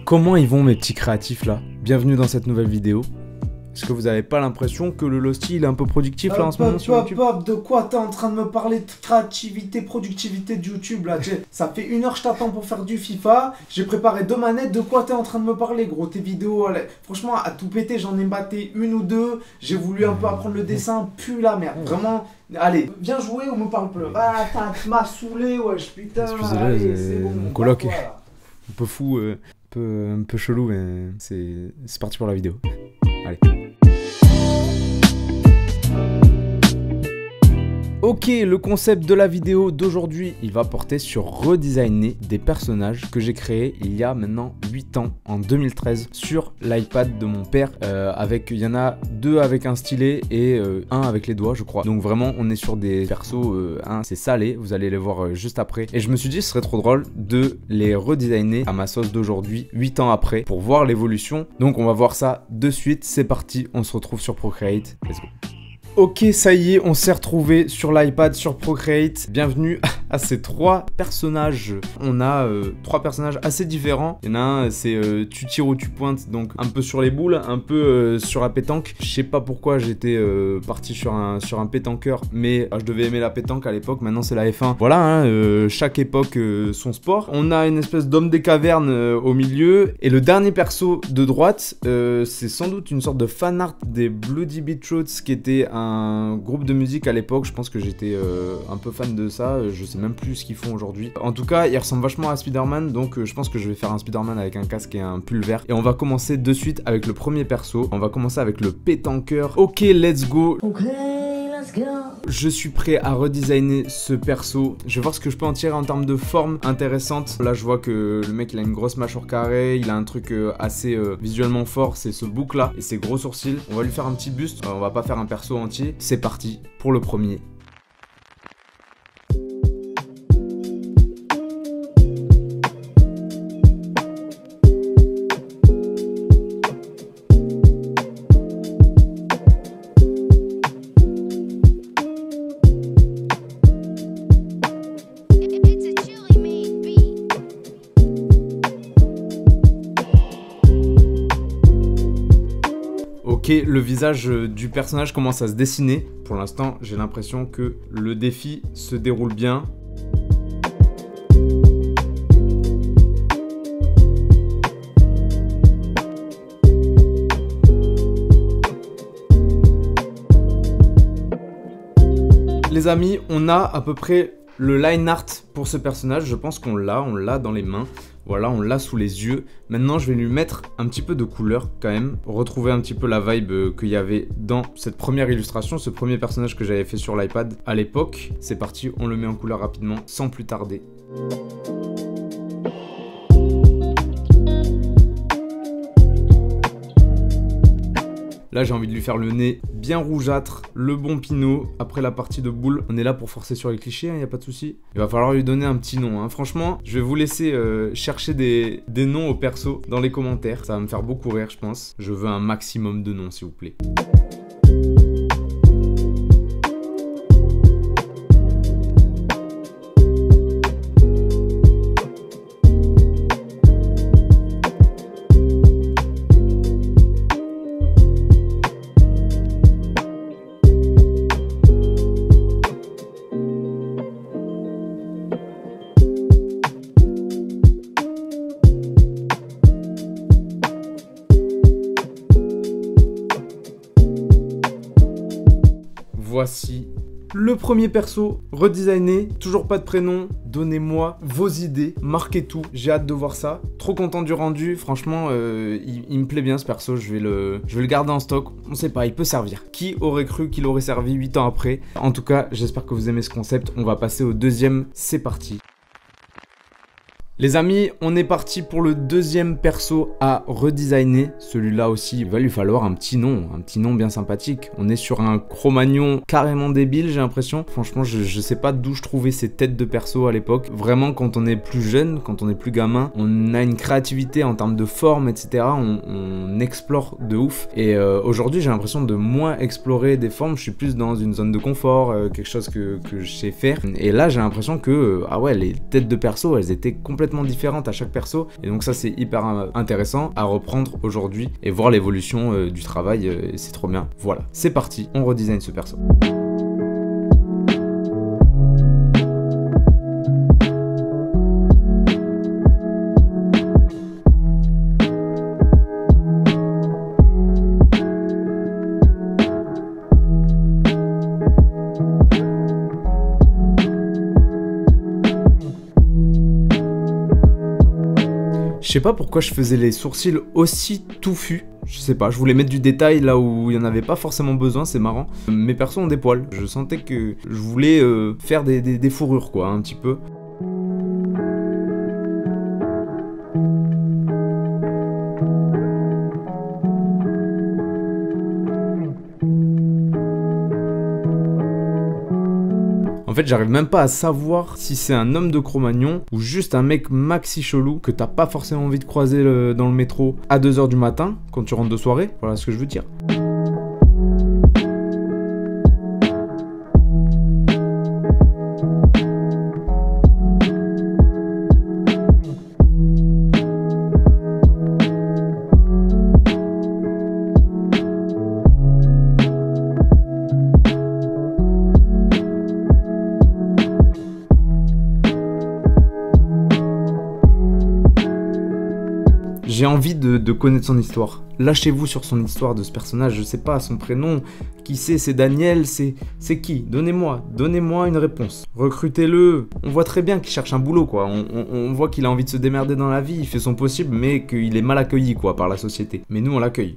Comment ils vont mes petits créatifs là? Bienvenue dans cette nouvelle vidéo. Est-ce que vous avez pas l'impression que le Losty il est un peu productif là en ce moment sur YouTube? De quoi t'es en train de me parler de créativité, productivité de YouTube là? Ça fait 1 heure je t'attends pour faire du FIFA. J'ai préparé 2 manettes. De quoi t'es en train de me parler gros? Tes vidéos, allez, franchement à tout péter j'en ai batté 1 ou 2. J'ai voulu un peu apprendre le dessin. Pue la merde. Vraiment. Allez, viens jouer ou me parle plus. Ah tu m'as saoulé wesh putain. Excusez-le, c'est bon, mon coloc. voilà. Un peu fou, un peu chelou, mais c'est parti pour la vidéo. Allez. Ok, le concept de la vidéo d'aujourd'hui, il va porter sur redesigner des personnages que j'ai créés il y a maintenant 8 ans, en 2013, sur l'iPad de mon père. Il y en a 2 avec un stylet et 1 avec les doigts, je crois. Donc vraiment, on est sur des persos, c'est salé, vous allez les voir juste après. Et je me suis dit, ce serait trop drôle de les redesigner à ma sauce d'aujourd'hui, 8 ans après, pour voir l'évolution. Donc on va voir ça de suite, c'est parti, on se retrouve sur Procreate, let's go. Ok, ça y est, on s'est retrouvé sur l'iPad, sur Procreate. Bienvenue à ces 3 personnages. On a 3 personnages assez différents. Il y en a un, c'est tu tires ou tu pointes, donc un peu sur les boules, un peu sur la pétanque. Je sais pas pourquoi j'étais parti sur un pétanqueur, mais je devais aimer la pétanque à l'époque. Maintenant, c'est la F1. Voilà, hein, chaque époque son sport. On a une espèce d'homme des cavernes au milieu. Et le dernier perso de droite, c'est sans doute une sorte de fan art des Bloody Beetroots, qui était un groupe de musique à l'époque. Je pense que j'étais un peu fan de ça. Je sais même plus ce qu'ils font aujourd'hui. En tout cas, il ressemble vachement à Spider-Man, donc je pense que je vais faire un Spider-Man avec un casque et un pull vert. Et on va commencer de suite avec le premier perso. On va commencer avec le pétanqueur. Ok, let's go. Ok, let's go. Je suis prêt à redesigner ce perso. Je vais voir ce que je peux en tirer en termes de forme intéressante. Là, je vois que le mec, il a une grosse mâchoire carrée. Il a un truc assez visuellement fort. C'est ce bouc là et ses gros sourcils. On va lui faire un petit buste. On va pas faire un perso entier. C'est parti pour le premier. Ok, le visage du personnage commence à se dessiner. Pour l'instant, j'ai l'impression que le défi se déroule bien. Les amis, on a à peu près le line art pour ce personnage. Je pense qu'on l'a dans les mains. Voilà, on l'a sous les yeux. Maintenant, je vais lui mettre un petit peu de couleur quand même. Retrouver un petit peu la vibe qu'il y avait dans cette première illustration, ce premier personnage que j'avais fait sur l'iPad à l'époque. C'est parti, on le met en couleur rapidement, sans plus tarder. Là, j'ai envie de lui faire le nez bien rougeâtre, le bon pinot. Après la partie de boule, on est là pour forcer sur les clichés, il n'y a pas de souci. Il va falloir lui donner un petit nom. Hein. Franchement, je vais vous laisser chercher des noms au perso dans les commentaires. Ça va me faire beaucoup rire, je pense. Je veux un maximum de noms, s'il vous plaît. Voici le premier perso redesigné, toujours pas de prénom. Donnez-moi vos idées, marquez tout, j'ai hâte de voir ça. Trop content du rendu, franchement il me plaît bien ce perso, je vais le garder en stock. On sait pas, il peut servir. Qui aurait cru qu'il aurait servi 8 ans après? En tout cas, j'espère que vous aimez ce concept. On va passer au deuxième, c'est parti. Les amis, on est parti pour le deuxième perso à redesigner. Celui-là aussi, il va lui falloir un petit nom bien sympathique. On est sur un Cro-Magnon carrément débile, j'ai l'impression. Franchement, je sais pas d'où je trouvais ces têtes de perso à l'époque. Vraiment, quand on est plus jeune, quand on est plus gamin, on a une créativité en termes de forme, etc. On explore de ouf. Et aujourd'hui, j'ai l'impression de moins explorer des formes. Je suis plus dans une zone de confort, quelque chose que je sais faire. Et là, j'ai l'impression que, ah ouais, les têtes de perso, elles étaient complètement complètement différente à chaque perso. Et donc ça c'est hyper intéressant à reprendre aujourd'hui et voir l'évolution du travail, et c'est trop bien. Voilà, c'est parti, on redesign ce perso. Je sais pas pourquoi je faisais les sourcils aussi touffus. Je sais pas, je voulais mettre du détail là où il n'y en avait pas forcément besoin, c'est marrant. Mes persos ont des poils. Je sentais que je voulais faire des fourrures quoi, un petit peu. En fait, j'arrive même pas à savoir si c'est un homme de Cro-Magnon ou juste un mec maxi chelou que t'as pas forcément envie de croiser dans le métro à 2 h du matin quand tu rentres de soirée. Voilà ce que je veux dire. J'ai envie de connaître son histoire. Lâchez-vous sur son histoire de ce personnage, je sais pas, son prénom, qui c'est Daniel, c'est qui? Donnez-moi une réponse. Recrutez-le. On voit très bien qu'il cherche un boulot, quoi. On voit qu'il a envie de se démerder dans la vie, il fait son possible, mais qu'il est mal accueilli, quoi, par la société. Mais nous, on l'accueille.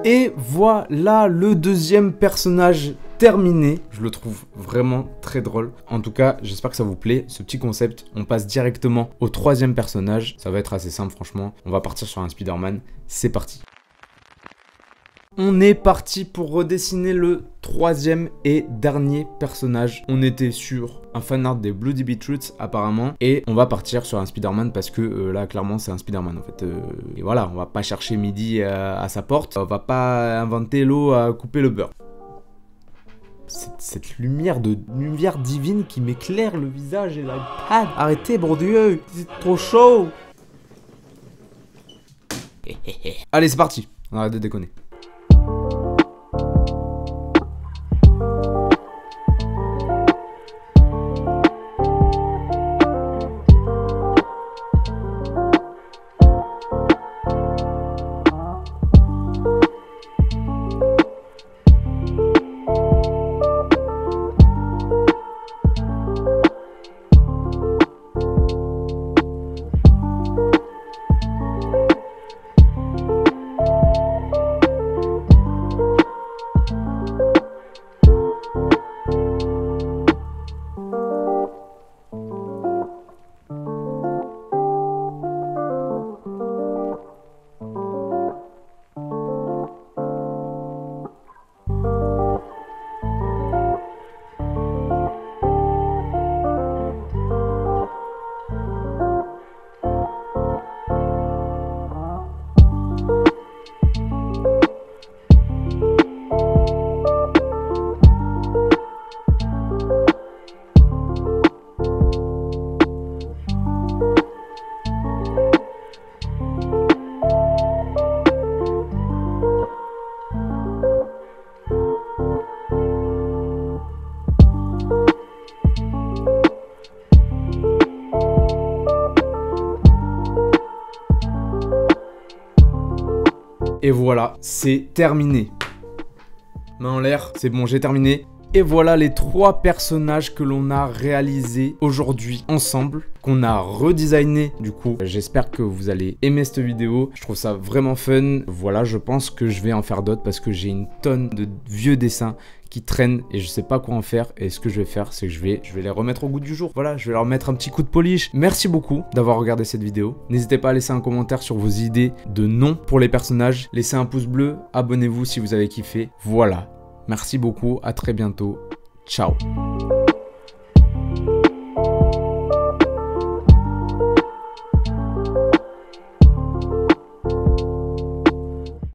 Et voilà le deuxième personnage terminé. Je le trouve vraiment très drôle. En tout cas, j'espère que ça vous plaît, ce petit concept. On passe directement au troisième personnage. Ça va être assez simple, franchement. On va partir sur un Spider-Man. C'est parti. On est parti pour redessiner le troisième et dernier personnage. On était sur un fanart des Bloody Beetroots apparemment. Et on va partir sur un Spider-Man parce que là clairement c'est un Spider-Man en fait. Et voilà, on va pas chercher midi à sa porte. On va pas inventer l'eau à couper le beurre. Cette lumière divine qui m'éclaire le visage et l'iPad. Arrêtez, bon Dieu, c'est trop chaud. Allez, c'est parti. On arrête de déconner. Et voilà, c'est terminé. Main en l'air, c'est bon, j'ai terminé. Et voilà les 3 personnages que l'on a réalisés aujourd'hui ensemble, qu'on a redesigné. Du coup, j'espère que vous allez aimer cette vidéo. Je trouve ça vraiment fun. Voilà, je pense que je vais en faire d'autres parce que j'ai une tonne de vieux dessins qui traînent et je sais pas quoi en faire. Et ce que je vais faire, c'est que je vais les remettre au goût du jour. Voilà, je vais leur mettre un petit coup de polish. Merci beaucoup d'avoir regardé cette vidéo. N'hésitez pas à laisser un commentaire sur vos idées de noms pour les personnages. Laissez un pouce bleu, abonnez-vous si vous avez kiffé. Voilà, merci beaucoup, à très bientôt. Ciao.